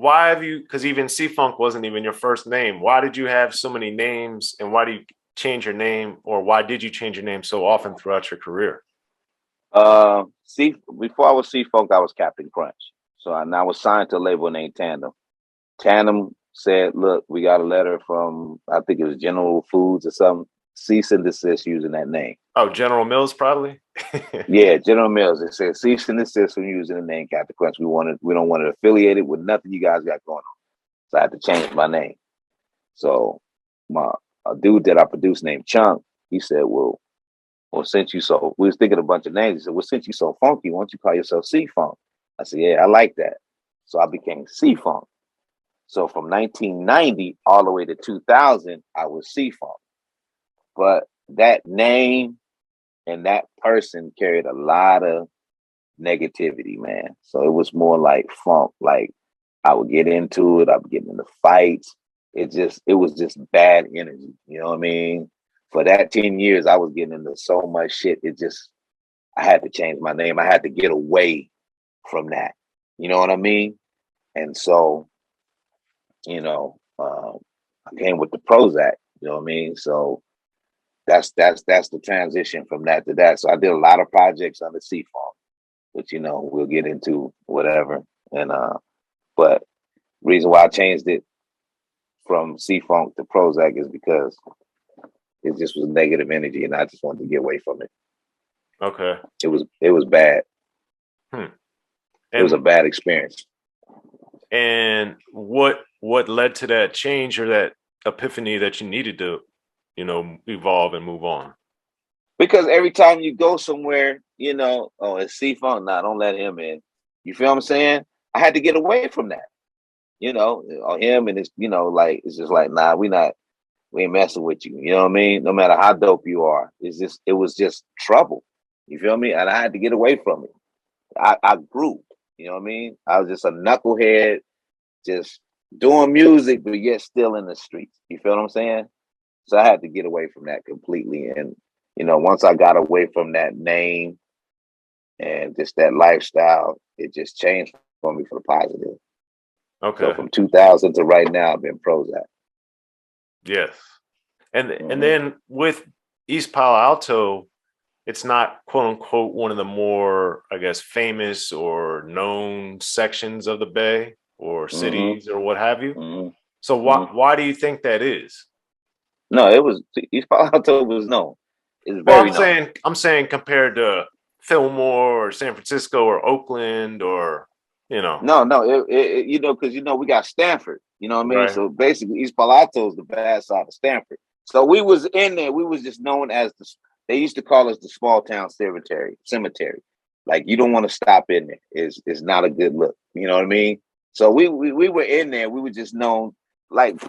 why have you, because even CFunk wasn't even your first name. Why did you have so many names, and why do you change your name, or why did you change your name so often throughout your career? See, before I was CFunk, I was Captain Crunch. So I was signed to a label named Tandem. Tandem said, "Look, we got a letter from I think it was General Foods or something. Cease and desist using that name." Oh, General Mills, probably. Yeah, General Mills. It said cease and desist from using the name Captain Crunch. We don't want it affiliated with nothing you guys got going on. So I had to change my name. So my a dude that I produced named Chunk, he said, well, since you so we was thinking a bunch of names. He said, well, since you so funky, why don't you call yourself C-Funk? I said, yeah, I like that. So I became C-Funk. So from 1990 all the way to 2000, I was C-Funk. But that name and that person carried a lot of negativity, man. So it was more like funk. Like I would get into it, I would get into fights. It was just bad energy. You know what I mean? For that 10 years, I was getting into so much shit. I had to change my name. I had to get away from that. You know what I mean? And so, I came with the ProHoeZak. You know what I mean? So that's the transition from that to that. So I did a lot of projects under CFunk, which we'll get into whatever. And but reason why I changed it from CFunk to ProHoeZak is because it just was negative energy, and I just wanted to get away from it. Okay. It was bad. It was a bad experience. And what led to that change or that epiphany that you needed to, evolve and move on? Because every time you go somewhere, oh, it's CFunk. Nah, don't let him in. You feel what I'm saying? I had to get away from that. Him and it's, like it's just like, nah, we ain't messing with you. You know what I mean? No matter how dope you are, it was just trouble. You feel me? And I had to get away from it. I grew. You know what I mean? I was just a knucklehead, just doing music, but yet still in the streets. You feel what I'm saying? So I had to get away from that completely. And, once I got away from that name and just that lifestyle, it just changed for me for the positive. Okay. So from 2000 to right now, I've been ProHoeZak. Yes. And then with East Palo Alto, it's not quote unquote one of the more, I guess, famous or known sections of the Bay or cities or what have you. So why do you think that is? No, it was East Palo Alto was known. It's very known. I'm saying compared to Fillmore or San Francisco or Oakland or No, because we got Stanford. You know what I mean? Right. So basically, East Palo Alto is the bad side of Stanford. So we was in there. We was just known as they used to call us the small town cemetery. Like you don't want to stop in there. It's not a good look. You know what I mean? So we were in there. We were just known. Like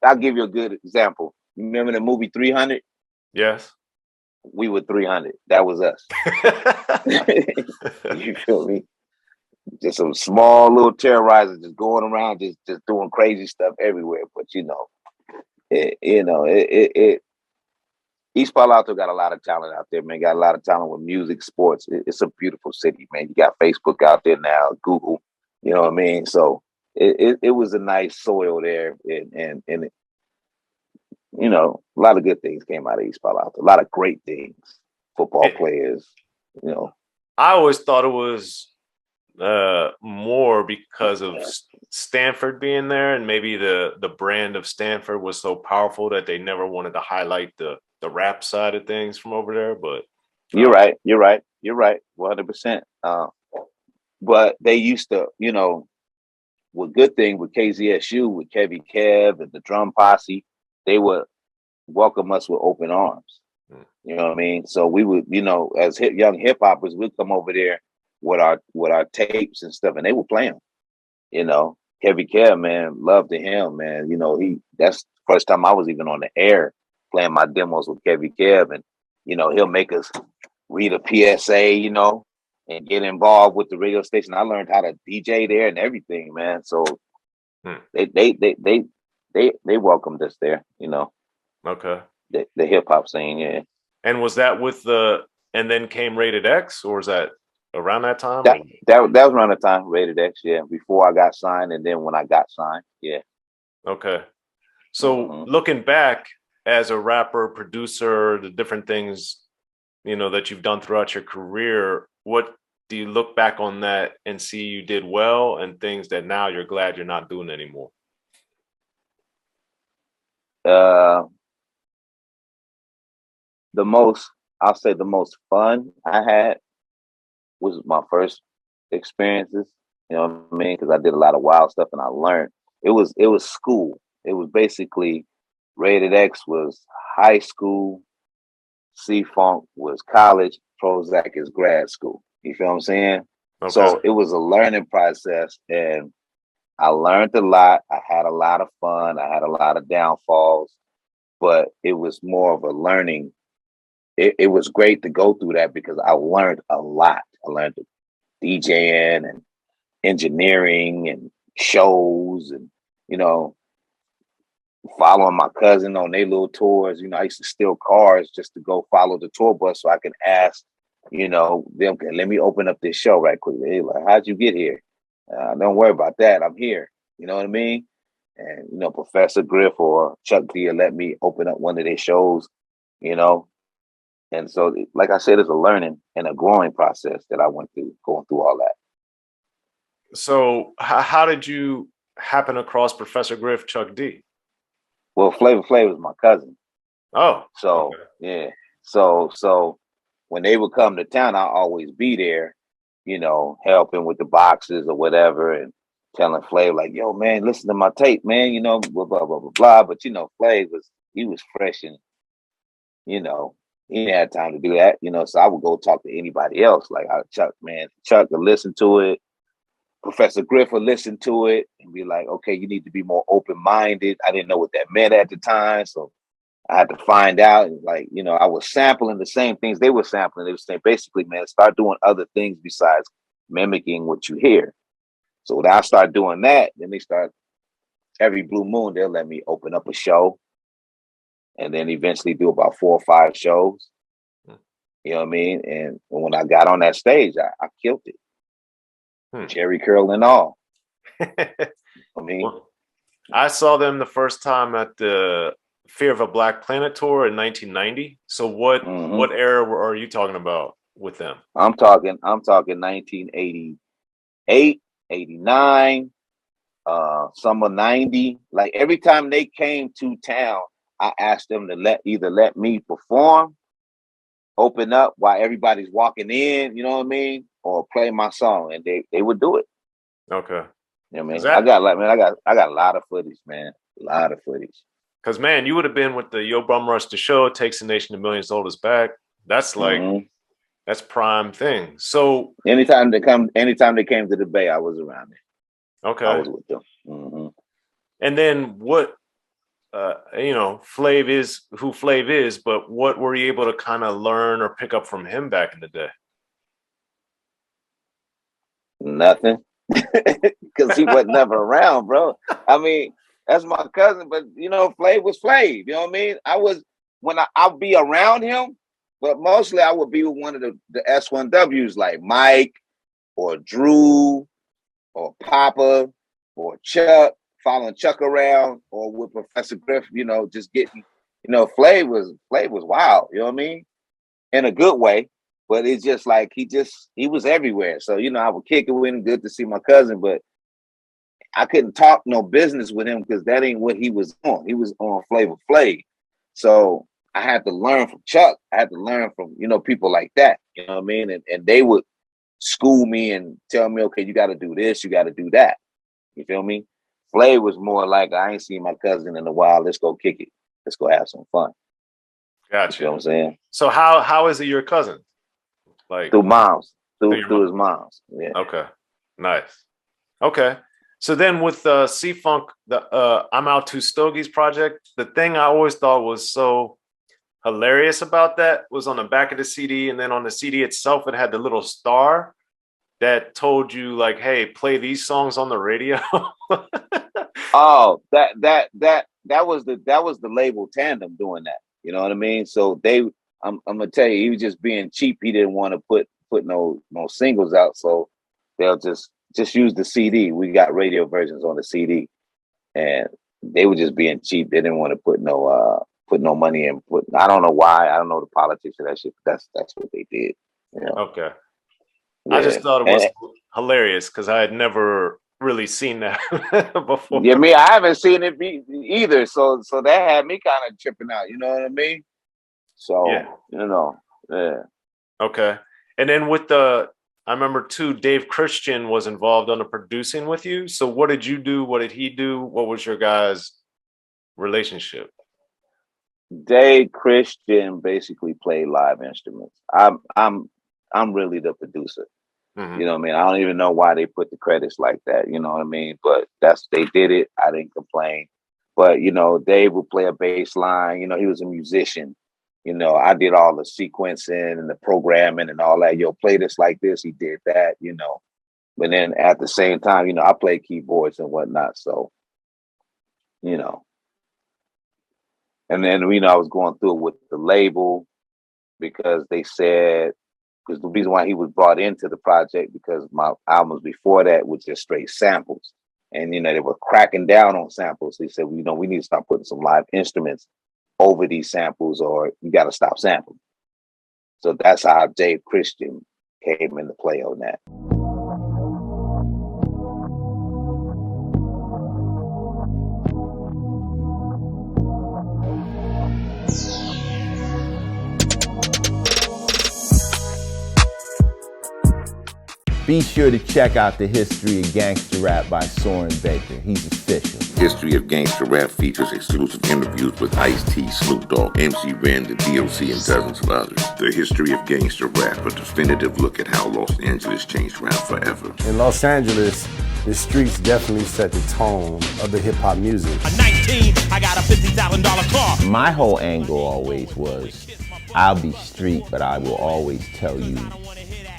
I'll give you a good example. You remember the movie 300? Yes. We were 300. That was us. You feel me? Just some small little terrorizers just going around, just doing crazy stuff everywhere. But East Palo Alto got a lot of talent out there, man. Got a lot of talent with music, sports. It's a beautiful city, man. You got Facebook out there now, Google. You know what I mean? So it was a nice soil there, and a lot of good things came out of East Palo Alto. A lot of great things, football players. I always thought it was more because of Stanford being there, and maybe the brand of Stanford was so powerful that they never wanted to highlight the rap side of things from over there. But you're right 100%. But they used to, with good thing with KZSU, with Kevy Kev and the drum posse, they would welcome us with open arms. You know what I mean? So we would, as young hip hoppers, we'd come over there with our tapes and stuff, and they would play them. Kevy Kev, man, love to him, man. That's the first time I was even on the air playing my demos with Kevy Kev, and he'll make us read a PSA, and get involved with the radio station. I learned how to DJ there and everything, man. So they welcomed us there, Okay. The hip hop scene, yeah. And was that with and then came Rated X, or was that around that time? That that was around the time Rated X, yeah. Before I got signed, and then when I got signed, yeah. Okay. So looking back as a rapper, producer, the different things, you know, that you've done throughout your career, what do you look back on that and see you did well, and things that now you're glad you're not doing anymore? Uh, the most, I'll say, the most fun I had was my first experiences. You know what I mean? Because I did a lot of wild stuff and I learned. It was school. It was basically Rated X was high school, CFunk was college, ProHoeZak is grad school. You feel what I'm saying? Okay. So it was a learning process, and I learned a lot. I had a lot of fun. I had a lot of downfalls, but it was more of a learning. It was great to go through that because I learned a lot. I learned DJing and engineering and shows, and you know, following my cousin on their little tours. You know, I used to steal cars just to go follow the tour bus so I can ask, you know, them, let me open up this show right quick. They like, how'd you get here? Don't worry about that. I'm here. You know what I mean? And, you know, Professor Griff or Chuck D let me open up one of their shows, you know. And so, like I said, it's a learning and a growing process that I went through, going through all that. So how did you happen across Professor Griff, Chuck D? Well, Flavor Flav was my cousin. Oh, So, okay. yeah. So when they would come to town, I'll always be there, you know, helping with the boxes or whatever, and telling Flav like, yo, man, listen to my tape, man, you know, blah, blah, blah, blah, blah. But, you know, Flav he was fresh, and, you know, he didn't have time to do that, you know, so I would go talk to anybody else. Like, Chuck would listen to it. Professor Griff would listen to it and be like, okay, you need to be more open-minded. I didn't know what that meant at the time. So I had to find out. And like, you know, I was sampling the same things they were sampling. They were saying, basically, man, start doing other things besides mimicking what you hear. So when I start doing that, then they start, every blue moon, they'll let me open up a show and then eventually do about 4 or 5 shows. You know what I mean? And when I got on that stage, I killed it. Jerry curl and all. I mean, well, I saw them the first time at the Fear of a Black Planet tour in 1990. So what era are you talking about with them? I'm talking 1988, 89, summer 90. Like every time they came to town, I asked them to either let me perform, open up while everybody's walking in, you know what I mean, or play my song, and they would do it. Okay. You know what I mean? I got a lot of footage, man. A lot of footage. Because man, you would have been with the Yo Bum Rush the Show, Takes the Nation to Millions, Hold Us Back. That's like that's prime thing. So anytime they came to the Bay, I was around there. Okay. I was with them. And then what you know, Flav is who Flav is, but what were you able to kind of learn or pick up from him back in the day? Nothing. Because he was never around, bro. I mean, that's my cousin, but you know, Flav was Flav. You know what I mean? I'll be around him, but mostly I would be with one of the S1Ws like Mike or Drew or Papa or Chuck, following Chuck around, or with Professor Griff, you know, just getting, you know, Flav was wild, you know what I mean? In a good way. But it's just like he was everywhere. So, you know, I would kick it with him, good to see my cousin, but I couldn't talk no business with him because that ain't what he was on. He was on Flavor Flav. So I had to learn from Chuck. I had to learn from, you know, people like that. You know what I mean? And they would school me and tell me, okay, you got to do this, you got to do that. You feel me? Flav was more like, I ain't seen my cousin in a while. Let's go kick it. Let's go have some fun. Gotcha. You know what I'm saying? So how is he your cousin? Like through moms, through his moms. Yeah. Okay. Nice. Okay. So then with CFunk, the I'm Out to Stogies project, the thing I always thought was so hilarious about that was on the back of the CD, and then on the CD itself, it had the little star that told you like, hey, play these songs on the radio. Oh, that was the label Tandem doing that. You know what I mean? So I'm gonna tell you, he was just being cheap. He didn't want to put put no singles out, so they'll just use the CD. We got radio versions on the CD, and they were just being cheap. They didn't want to put no money in. I don't know why. I don't know the politics of that shit. But that's what they did. You know? Okay. Yeah. I just thought it was hilarious because I had never really seen that before. Yeah, me, I haven't seen it either. So that had me kind of tripping out. You know what I mean? So you know, yeah. Okay. And then with I remember too, Dave Christian was involved on the producing with you. So what did you do? What did he do? What was your guys' relationship? Dave Christian basically played live instruments. I'm really the producer. Mm-hmm. You know what I mean? I don't even know why they put the credits like that. You know what I mean? But they did it. I didn't complain. But you know, Dave would play a bass line. You know, he was a musician. You know, I did all the sequencing and the programming and all that. Yo, play this like this. He did that, you know. But then at the same time, you know, I play keyboards and whatnot. So, you know. And then, you know, I was going through it with the label because they said, because the reason why he was brought into the project, because my albums before that was just straight samples. And, you know, they were cracking down on samples. They said, well, you know, we need to start putting some live instruments over these samples, or you got to stop sampling. So that's how Dave Christian came into play on that. Be sure to check out the History of Gangster Rap by Soren Baker. He's official. History of Gangster Rap features exclusive interviews with Ice-T, Snoop Dogg, MC Ren, the D.O.C, and dozens of others. The History of Gangster Rap, a definitive look at how Los Angeles changed rap forever. In Los Angeles, the streets definitely set the tone of the hip-hop music. At 19, I got a $50,000 car. My whole angle always was, I'll be street, but I will always tell you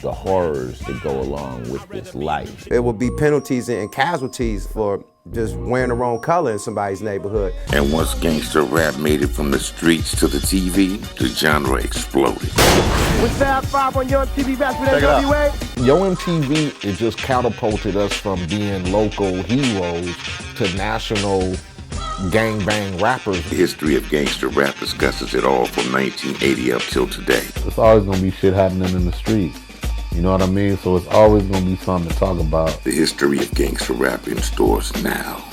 the horrors that go along with this life. There will be penalties and casualties for just wearing the wrong color in somebody's neighborhood. And once gangster rap made it from the streets to the TV, the genre exploded. With Fab 5 on Yo MTV Raps with NWA. Yo MTV, it just catapulted us from being local heroes to national gangbang rappers. The History of Gangster Rap discusses it all from 1980 up till today. It's always gonna be shit happening in the streets. You know what I mean? So it's always gonna be something to talk about. The History of Gangster Rap in stores now.